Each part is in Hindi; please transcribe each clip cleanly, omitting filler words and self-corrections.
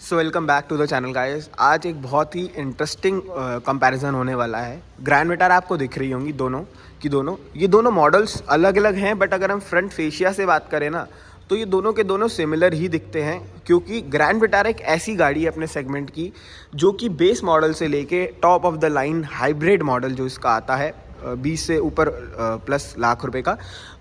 So welcome back to the channel guys. आज एक बहुत ही इंटरेस्टिंग कंपैरिजन होने वाला है। ग्रैंड विटारा आपको दिख रही होंगी दोनों ये दोनों मॉडल्स अलग अलग हैं, बट अगर हम फ्रंट फेशिया से बात करें ना तो ये दोनों के दोनों सिमिलर ही दिखते हैं, क्योंकि ग्रैंड विटारा एक ऐसी गाड़ी है अपने सेगमेंट की जो कि बेस मॉडल से लेके top of the line hybrid model जो इसका आता है 20 से ऊपर प्लस लाख रुपए का,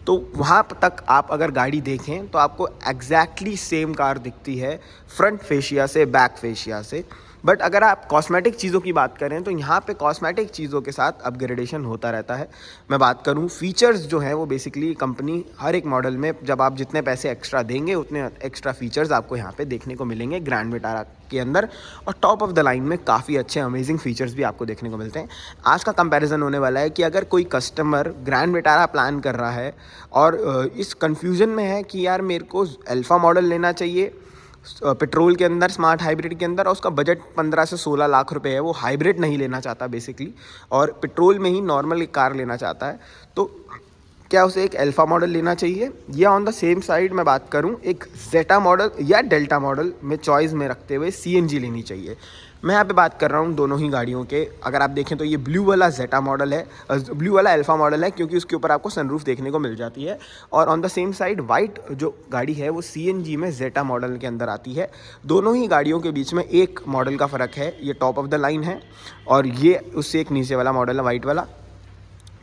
तो वहाँ तक आप अगर गाड़ी देखें तो आपको एग्जैक्टली सेम कार दिखती है फ्रंट फेशिया से बैक फेशिया से। बट अगर आप कॉस्मेटिक चीज़ों की बात करें तो यहाँ पे कॉस्मेटिक चीज़ों के साथ अपग्रेडेशन होता रहता है। मैं बात करूँ फीचर्स जो हैं वो बेसिकली कंपनी हर एक मॉडल में जब आप जितने पैसे एक्स्ट्रा देंगे उतने एक्स्ट्रा फीचर्स आपको यहाँ पे देखने को मिलेंगे ग्रैंड विटारा के अंदर, और टॉप ऑफ द लाइन में काफ़ी अच्छे अमेजिंग फीचर्स भी आपको देखने को मिलते हैं। आज का कंपैरिजन होने वाला है कि अगर कोई कस्टमर ग्रैंड विटारा प्लान कर रहा है और इस कंफ्यूजन में है कि यार मेरे को अल्फ़ा मॉडल लेना चाहिए पेट्रोल के अंदर स्मार्ट हाइब्रिड के अंदर, और उसका बजट 15 से 16 लाख रुपए है, वो हाइब्रिड नहीं लेना चाहता बेसिकली और पेट्रोल में ही नॉर्मल एक कार लेना चाहता है, तो क्या उसे एक अल्फ़ा मॉडल लेना चाहिए या ऑन द सेम साइड मैं बात करूं एक जेटा मॉडल या डेल्टा मॉडल में चॉइस में रखते हुए सीएनजी लेनी चाहिए। मैं यहाँ पे बात कर रहा हूँ दोनों ही गाड़ियों के। अगर आप देखें तो ये ब्लू वाला जेटा मॉडल है, ब्लू वाला अल्फ़ा मॉडल है, क्योंकि उसके ऊपर आपको सनरूफ देखने को मिल जाती है, और on the same side white जो गाड़ी है वो सीएनजी में जेटा मॉडल के अंदर आती है। दोनों ही गाड़ियों के बीच में एक मॉडल का फ़र्क है, ये टॉप ऑफ द लाइन है और ये उससे एक नीचे वाला मॉडल है वाइट वाला।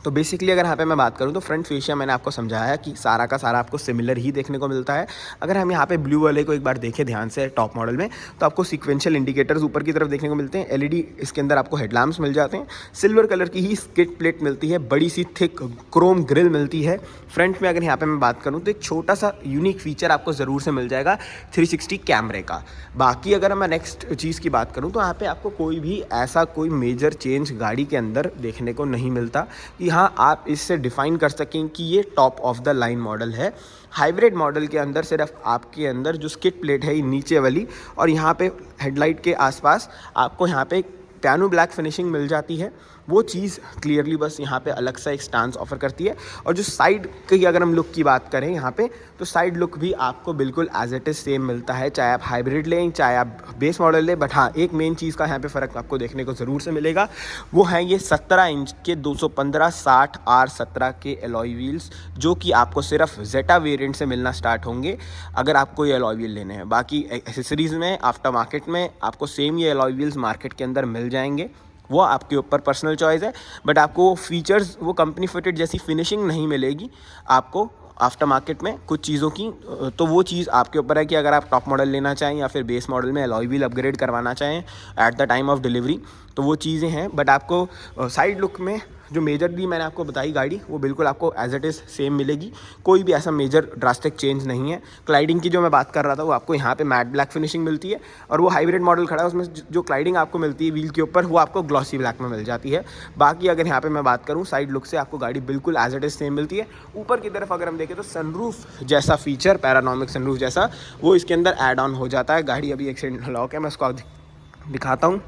तो बेसिकली अगर यहाँ पे मैं बात करूँ तो फ्रंट फेशिया मैंने आपको समझाया कि सारा का सारा आपको सिमिलर ही देखने को मिलता है। अगर हम यहाँ पे ब्लू वाले को एक बार देखें ध्यान से टॉप मॉडल में, तो आपको सीक्वेंशियल इंडिकेटर्स ऊपर की तरफ देखने को मिलते हैं, एलईडी इसके अंदर आपको हेडलैम्प्स मिल जाते हैं, सिल्वर कलर की ही स्किड प्लेट मिलती है, बड़ी सी थिक क्रोम ग्रिल मिलती है। फ्रंट में अगर यहाँ पे मैं बात करूँ तो एक छोटा सा यूनिक फीचर आपको ज़रूर से मिल जाएगा 360 कैमरे का। बाकी अगर मैं नेक्स्ट चीज़ की बात करूँ तो यहाँ पे आपको कोई भी ऐसा कोई मेजर चेंज गाड़ी के अंदर देखने को नहीं मिलता कि हाँ आप इससे डिफाइन कर सकें कि ये top of the line model है। हाइब्रिड मॉडल के अंदर सिर्फ आपके अंदर जो स्किड प्लेट है नीचे वाली और यहाँ पे हेडलाइट के आसपास आपको यहाँ पे पियानो ब्लैक फिनिशिंग मिल जाती है, वो चीज़ क्लियरली बस यहाँ पे अलग सा एक स्टांस ऑफर करती है। और जो साइड की अगर हम लुक की बात करें यहाँ पे, तो साइड लुक भी आपको बिल्कुल एज इट इज़ सेम मिलता है, चाहे आप हाइब्रिड लें चाहे आप बेस मॉडल लें। बट हाँ, एक मेन चीज़ का यहाँ पे फ़र्क आपको देखने को ज़रूर से मिलेगा, वो है ये 17 इंच के 215/60 R17 के एलॉय व्हील्स, जो कि आपको सिर्फ जेटा वेरिएंट से मिलना स्टार्ट होंगे अगर आपको ये एलॉय व्हील लेने हैं। बाकी एसेसरीज़ में आफ्टर मार्केट में आपको सेम ये एलॉय व्हील्स मार्केट के अंदर मिल जाएंगे, वो आपके ऊपर पर्सनल चॉइस है। बट आपको फीचर्स वो कंपनी फिटेड जैसी फिनिशिंग नहीं मिलेगी आपको आफ्टर मार्केट में कुछ चीज़ों की, तो वो चीज़ आपके ऊपर है कि अगर आप टॉप मॉडल लेना चाहें या फिर बेस मॉडल में अलॉय व्हील अपग्रेड करवाना चाहें at the time of delivery, तो वो चीज़ें हैं। बट आपको साइड लुक में जो मेजरली मैंने आपको बताई गाड़ी, वो बिल्कुल आपको एज इट इज़ सेम मिलेगी, कोई भी ऐसा मेजर ड्रास्टिक चेंज नहीं है। क्लाइडिंग की जो मैं बात कर रहा था वो आपको यहाँ पे मैट ब्लैक फिनिशिंग मिलती है, और वो हाइब्रिड मॉडल खड़ा है उसमें जो क्लाइडिंग आपको मिलती है व्हील के ऊपर वो आपको ग्लॉसी ब्लैक में मिल जाती है। बाकी अगर यहाँ पे मैं बात करूँ साइड लुक से, आपको गाड़ी बिल्कुल एज इट इज़ सेम मिलती है। ऊपर की तरफ अगर हम देखें तो सनरूफ जैसा फीचर, पैरानोमिक सनरूफ जैसा, वो इसके अंदर ऐड ऑन हो जाता है। गाड़ी अभी एक्सीडेंट लॉक है, मैं उसको दिखाता हूँ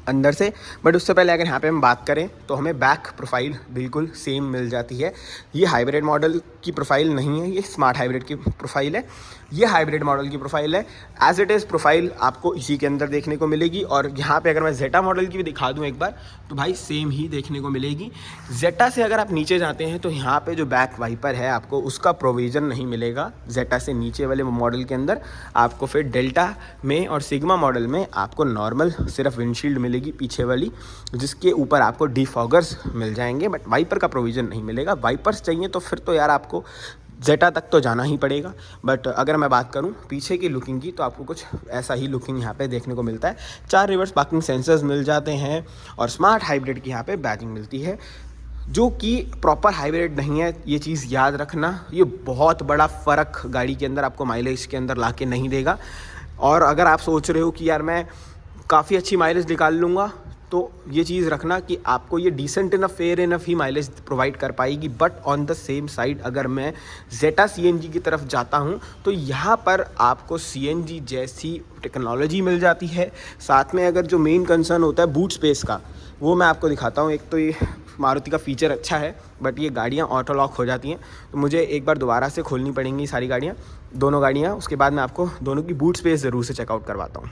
अंदर से। बट उससे पहले अगर यहाँ पे हम बात करें तो हमें बैक प्रोफाइल बिल्कुल सेम मिल जाती है। ये हाइब्रिड मॉडल की प्रोफाइल नहीं है, ये स्मार्ट हाइब्रिड की प्रोफाइल है, ये हाइब्रिड मॉडल की प्रोफाइल है। एज इट इज़ प्रोफाइल आपको इसी के अंदर देखने को मिलेगी। और यहाँ पे अगर मैं जेटा मॉडल की भी दिखा दूँ एक बार, तो भाई सेम ही देखने को मिलेगी। जेटा से अगर आप नीचे जाते हैं तो यहाँ पे जो बैक वाइपर है आपको उसका प्रोविज़न नहीं मिलेगा जेटा से नीचे वाले मॉडल के अंदर। आपको फिर डेल्टा में और सिग्मा मॉडल में आपको नॉर्मल सिर्फ विंडशील्ड मिलेगी पीछे वाली, जिसके ऊपर आपको डिफॉगर्स मिल जाएंगे, बट वाइपर का प्रोविज़न नहीं मिलेगा। वाइपर्स चाहिए तो फिर तो यार आपको जेटा तक तो जाना ही पड़ेगा। बट अगर मैं बात करूं पीछे की लुकिंग की, तो आपको कुछ ऐसा ही लुकिंग यहाँ पे देखने को मिलता है। 4 रिवर्स पार्किंग सेंसर्स मिल जाते हैं और स्मार्ट हाइब्रिड की यहाँ पे बैजिंग मिलती है, जो कि प्रॉपर हाइब्रिड नहीं है। ये चीज़ याद रखना, ये बहुत बड़ा फ़र्क गाड़ी के अंदर आपको माइलेज के अंदर ला के नहीं देगा। और अगर आप सोच रहे हो कि यार मैं काफ़ी अच्छी माइलेज निकाल लूँगा, तो ये चीज़ रखना कि आपको ये डिसेंट इनफ, फेयर इनफ ही माइलेज प्रोवाइड कर पाएगी। But on the same side अगर मैं जेटा सीएनजी की तरफ जाता हूँ तो यहाँ पर आपको सीएनजी जैसी टेक्नोलॉजी मिल जाती है। साथ में अगर जो मेन कंसर्न होता है बूट स्पेस का, वो मैं आपको दिखाता हूँ। एक तो ये मारुति का फ़ीचर अच्छा है, बट ये गाड़ियाँ ऑटो लॉक हो जाती हैं, तो मुझे एक बार दोबारा से खोलनी पड़ेंगी सारी गाड़ियाँ, दोनों गाड़ियाँ। उसके बाद मैं आपको दोनों की बूट स्पेस ज़रूर से चेकआउट करवाता हूँ।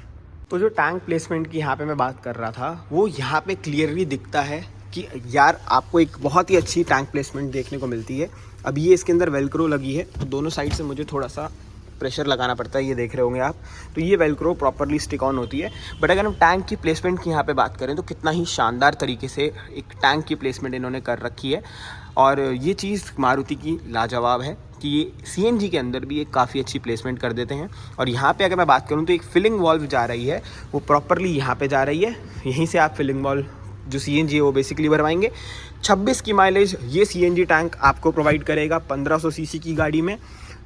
तो जो टैंक प्लेसमेंट की यहाँ पे मैं बात कर रहा था, वो यहाँ पे क्लियरली दिखता है कि यार आपको एक बहुत ही अच्छी टैंक प्लेसमेंट देखने को मिलती है। अब ये इसके अंदर वेलक्रो लगी है, तो दोनों साइड से मुझे थोड़ा सा प्रेशर लगाना पड़ता है, ये देख रहे होंगे आप। तो ये वेलक्रो प्रॉपरली स्टिक ऑन होती है। बट अगर हम टैंक की प्लेसमेंट की यहाँ पे बात करें तो कितना ही शानदार तरीके से एक टैंक की प्लेसमेंट इन्होंने कर रखी है। और ये चीज़ मारुति की लाजवाब है कि ये CNG के अंदर भी एक काफ़ी अच्छी प्लेसमेंट कर देते हैं। और यहाँ पे अगर मैं बात करूँ तो एक फिलिंग वॉल्व जा रही है, वो प्रॉपरली यहाँ पे जा रही है। यहीं से आप फिलिंग वॉल्व जो CNG है वो बेसिकली भरवाएंगे। 26 की माइलेज ये CNG टैंक आपको प्रोवाइड करेगा 1500 सीसी की गाड़ी में।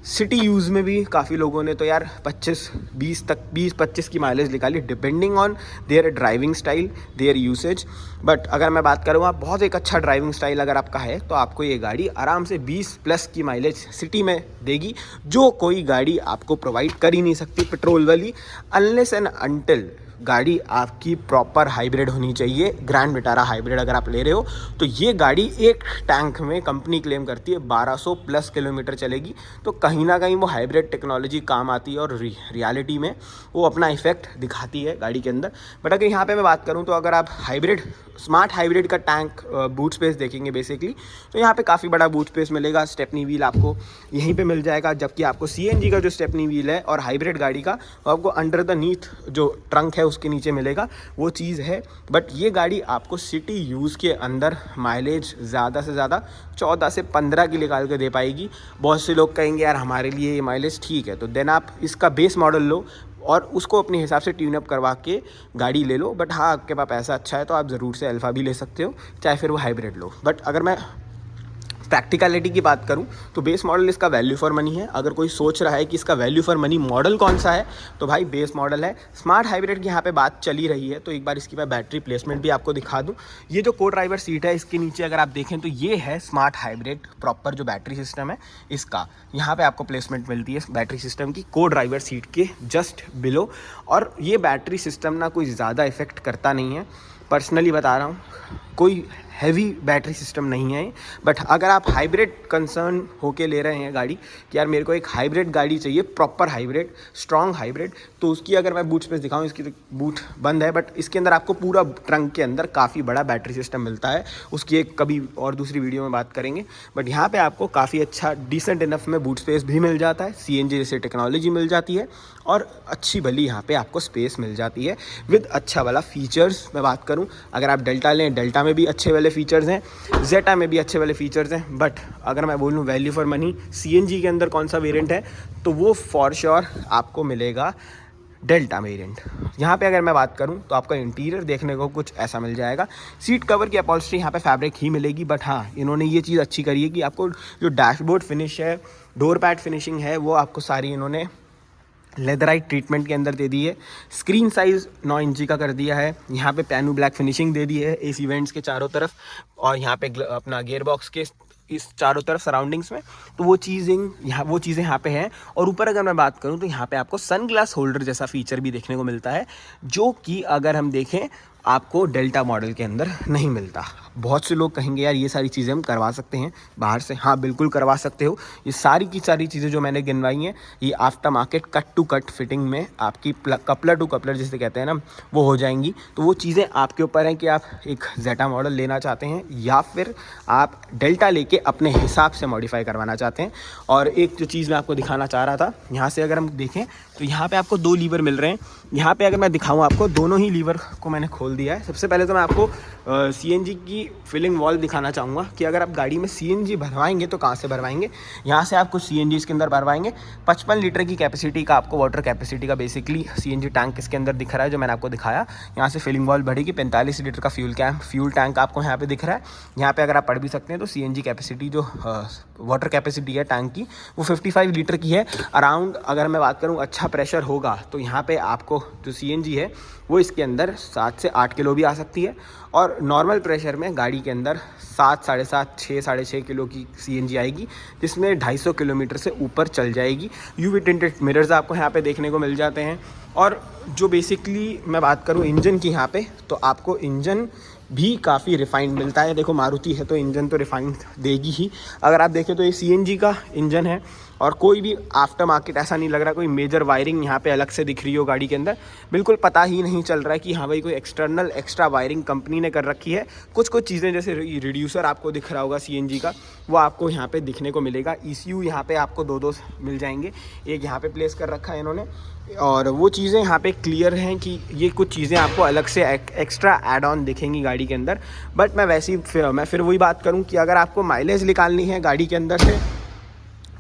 सिटी यूज़ में भी काफ़ी लोगों ने तो यार 20-25 की माइलेज निकाली, depending on their driving style, their usage. But अगर मैं बात करूँ, आप बहुत एक अच्छा ड्राइविंग स्टाइल अगर आपका है तो आपको ये गाड़ी आराम से 20+ की माइलेज सिटी में देगी, जो कोई गाड़ी आपको प्रोवाइड कर ही नहीं सकती पेट्रोल वाली, अनलेस एंड अनटिल गाड़ी आपकी प्रॉपर हाइब्रिड होनी चाहिए। ग्रैंड विटारा हाइब्रिड अगर आप ले रहे हो तो ये गाड़ी एक टैंक में कंपनी क्लेम करती है 1200+ किलोमीटर चलेगी। तो कहीं ना कहीं वो हाइब्रिड टेक्नोलॉजी काम आती है और रियलिटी में वो अपना इफेक्ट दिखाती है गाड़ी के अंदर। बट अगर यहाँ पे मैं बात करूँ तो अगर आप हाइब्रिड, स्मार्ट हाइब्रिड का टैंक बूट स्पेस देखेंगे बेसिकली, तो यहाँ पे काफ़ी बड़ा बूट स्पेस मिलेगा। स्टेपनी व्हील आपको यहीं पे मिल जाएगा, जबकि आपको CNG का जो स्टेपनी व्हील है और हाइब्रिड गाड़ी का वो आपको अंडर द नीथ जो ट्रंक है उसके नीचे मिलेगा, वो चीज़ है। बट ये गाड़ी आपको सिटी यूज़ के अंदर माइलेज ज़्यादा से ज़्यादा 14 से 15 की निकाल के दे पाएगी। बहुत से लोग कहेंगे यार हमारे लिए ये माइलेज ठीक है, तो देन आप इसका बेस मॉडल लो और उसको अपने हिसाब से ट्यून अप करवा के गाड़ी ले लो। बट हाँ, आपके पास पैसा अच्छा है तो आप ज़रूर से अल्फ़ा भी ले सकते हो, चाहे फिर वो हाइब्रिड लो। बट अगर मैं प्रैक्टिकलिटी की बात करूं तो बेस मॉडल इसका वैल्यू फॉर मनी है। अगर कोई सोच रहा है कि इसका वैल्यू फॉर मनी मॉडल कौन सा है, तो भाई बेस मॉडल है। स्मार्ट हाइब्रिड की यहाँ पे बात चली रही है, तो एक बार इसकी मैं बैटरी प्लेसमेंट भी आपको दिखा दूं। ये जो को ड्राइवर सीट है, इसके नीचे अगर आप देखें तो ये है स्मार्ट हाइब्रिड प्रॉपर जो बैटरी सिस्टम है इसका। यहाँ पर आपको प्लेसमेंट मिलती है बैटरी सिस्टम की को ड्राइवर सीट के जस्ट बिलो। और ये बैटरी सिस्टम ना कोई ज़्यादा इफेक्ट करता नहीं है, पर्सनली बता रहा हूँ, कोई हैवी बैटरी सिस्टम नहीं है। बट अगर आप हाइब्रिड कंसर्न होके ले रहे हैं गाड़ी कि यार मेरे को एक हाइब्रिड गाड़ी चाहिए, प्रॉपर हाइब्रिड, स्ट्रॉन्ग हाइब्रिड, तो उसकी अगर मैं बूट स्पेस दिखाऊं, इसकी तो बूट बंद है, बट इसके अंदर आपको पूरा ट्रंक के अंदर काफ़ी बड़ा बैटरी सिस्टम मिलता है। उसकी एक कभी और दूसरी वीडियो में बात करेंगे। बट यहाँ पे आपको काफ़ी अच्छा डिसेंट इनफ में बूट स्पेस भी मिल जाता है, CNG जैसे टेक्नोलॉजी मिल जाती है और अच्छी भली यहाँ पे आपको स्पेस मिल जाती है विद अच्छा वाला फीचर्स। मैं बात करूँ, अगर आप डेल्टा लें, डेल्टा में भी अच्छे वाले फीचर्स हैं, जेटा में भी अच्छे वाले फीचर्स हैं। बट अगर मैं बोलूँ वैल्यू फॉर मनी CNG के अंदर कौन सा वेरिएंट है, तो वो फॉर श्योर आपको मिलेगा डेल्टा वेरिएंट। यहाँ पे अगर मैं बात करूँ तो आपका इंटीरियर देखने को कुछ ऐसा मिल जाएगा। सीट कवर की अपॉल्स्ट्री यहाँ पे फैब्रिक ही मिलेगी, बट हाँ इन्होंने ये चीज़ अच्छी करी है कि आपको जो डैशबोर्ड फिनिश है, डोर पैड फिनिशिंग है, वो आपको सारी इन्होंने लेदराइट ट्रीटमेंट के अंदर दे दी है। स्क्रीन साइज़ 9 इंची का कर दिया है। यहाँ पे पैनू ब्लैक फिनिशिंग दे दी है AC वेंट्स के चारों तरफ, और यहाँ पे अपना गियर बॉक्स के इस चारों तरफ सराउंडिंग्स में, तो वो चीज़ें यहाँ पे हैं। और ऊपर अगर मैं बात करूँ तो यहाँ पे आपको सन ग्लास होल्डर जैसा फीचर भी देखने को मिलता है, जो कि अगर हम देखें आपको डेल्टा मॉडल के अंदर नहीं मिलता। बहुत से लोग कहेंगे यार ये सारी चीज़ें हम करवा सकते हैं बाहर से। हाँ बिल्कुल करवा सकते हो। ये सारी की सारी चीज़ें जो मैंने गिनवाई हैं, ये after market cut to cut fitting में आपकी कपलर टू कपलर जिसे कहते हैं ना, वो हो जाएंगी। तो वो चीज़ें आपके ऊपर हैं कि आप एक जेटा मॉडल लेना चाहते हैं या फिर आप डेल्टा लेके अपने हिसाब से मॉडिफाई करवाना चाहते हैं। और एक जो चीज़ मैं आपको दिखाना चाह रहा था, यहाँ से अगर हम देखें तो यहाँ पे आपको 2 लीवर मिल रहे हैं। यहाँ पे अगर मैं दिखाऊँ आपको, दोनों ही लीवर को मैंने खोल दिया है। सबसे पहले तो मैं आपको CNG की फिलिंग वॉल दिखाना चाहूँगा कि अगर आप गाड़ी में CNG भरवाएंगे तो कहाँ से भरवाएंगे। यहाँ से आप कुछ CNG इसके अंदर भरवाएंगे। 55 लीटर की कैपेसिटी का आपको वाटर कैपेसिटी का बेसिकली CNG टैंक इसके अंदर दिख रहा है, जो मैंने आपको दिखाया। यहाँ से फिलिंग वॉल बढ़ेगी। 45 लीटर का फ्यूल टैंक आपको यहाँ पे दिख रहा है। यहाँ पे अगर आप पढ़ भी सकते हैं तो CNG कैपेसिटी जो वाटर कैपेसिटी है टैंक की, वो 55 लीटर की है अराउंड। अगर मैं बात करूँ अच्छा प्रेशर होगा तो यहाँ पे आपको जो CNG है वो इसके अंदर 7 से 8 किलो भी आ सकती है। और नॉर्मल प्रेशर में गाड़ी के अंदर 7, 7.5, 6, 6.5 किलो की CNG आएगी, जिसमें 250 किलोमीटर से ऊपर चल जाएगी। UV टिंटेड मिरर्स आपको यहाँ पे देखने को मिल जाते हैं। और जो बेसिकली मैं बात करूँ इंजन की यहाँ पे, तो आपको इंजन भी काफ़ी रिफाइंड मिलता है। देखो मारुति है तो इंजन तो रिफाइंड देगी ही। अगर आप देखें तो ये सीएनजी का इंजन है और कोई भी आफ्टर मार्केट ऐसा नहीं लग रहा कोई मेजर वायरिंग यहाँ पे अलग से दिख रही हो गाड़ी के अंदर। बिल्कुल पता ही नहीं चल रहा है कि हाँ भाई कोई एक्सटर्नल एक्स्ट्रा वायरिंग कंपनी ने कर रखी है। कुछ कुछ चीज़ें जैसे रिड्यूसर आपको दिख रहा होगा सीएनजी का, वो आपको यहाँ पे दिखने को मिलेगा। ECU यहाँ पे आपको दो मिल जाएंगे, एक यहाँ पे प्लेस कर रखा है इन्होंने, और वो चीज़ें यहाँ पे क्लियर हैं कि ये कुछ चीज़ें आपको अलग से एक्स्ट्रा ऐड ऑन दिखेंगी गाड़ी के अंदर। बट मैं फिर वही बात करूँ कि अगर आपको माइलेज निकालनी है गाड़ी के अंदर से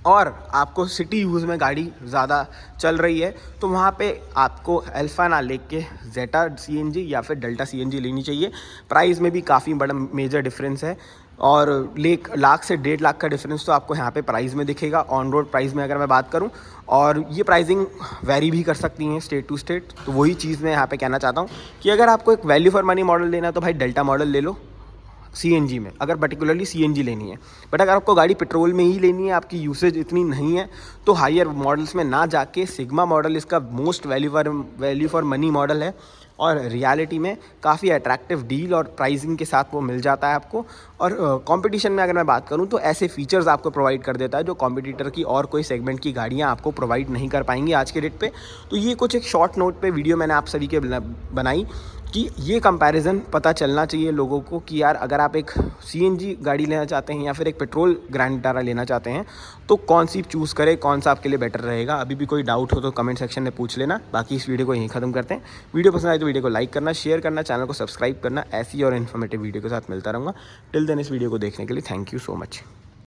और आपको सिटी यूज़ में गाड़ी ज़्यादा चल रही है, तो वहाँ पे आपको अल्फा ना लेके जेटा CNG या फिर डेल्टा CNG लेनी चाहिए। प्राइस में भी काफ़ी बड़ा मेजर डिफरेंस है और लाख से 1.5 लाख का डिफरेंस तो आपको यहाँ पे प्राइस में दिखेगा ऑन रोड प्राइस में अगर मैं बात करूँ। और ये प्राइसिंग वेरी भी कर सकती हैं स्टेट टू स्टेट। तो वही चीज़ मैं यहाँ पे कहना चाहता हूँ कि अगर आपको एक वैल्यू फॉर मनी मॉडल लेना है तो भाई डेल्टा मॉडल ले लो CNG में, अगर पर्टिकुलरली CNG लेनी है। बट अगर आपको गाड़ी पेट्रोल में ही लेनी है, आपकी यूसेज इतनी नहीं है, तो हायर मॉडल्स में ना जाके सिग्मा मॉडल इसका most value for money model है और रियलिटी में काफ़ी अट्रैक्टिव डील और प्राइसिंग के साथ वो मिल जाता है आपको। और कंपटीशन में अगर मैं बात करूँ तो ऐसे फीचर्स आपको प्रोवाइड कर देता है जो कॉम्पिटिटर की और कोई सेगमेंट की गाड़ियाँ आपको प्रोवाइड नहीं कर पाएंगी आज के डेट पे। तो ये कुछ एक शॉर्ट नोट पे वीडियो मैंने आप सभी के बनाई कि ये कंपैरिजन पता चलना चाहिए लोगों को कि यार अगर आप एक CNG गाड़ी लेना चाहते हैं या फिर एक पेट्रोल ग्रैंड विटारा लेना चाहते हैं तो कौन सी चूज़ करें, कौन सा आपके लिए बेटर रहेगा। अभी भी कोई डाउट हो तो कमेंट सेक्शन में पूछ लेना। बाकी इस वीडियो को यहीं ख़त्म करते हैं। वीडियो पसंद आए तो वीडियो को लाइक करना, शेयर करना, चैनल को सब्सक्राइब करना। ऐसी और इन्फॉर्मेटिव वीडियो के साथ मिलता रहूँगा। टिल देन इस वीडियो को देखने के लिए थैंक यू सो मच।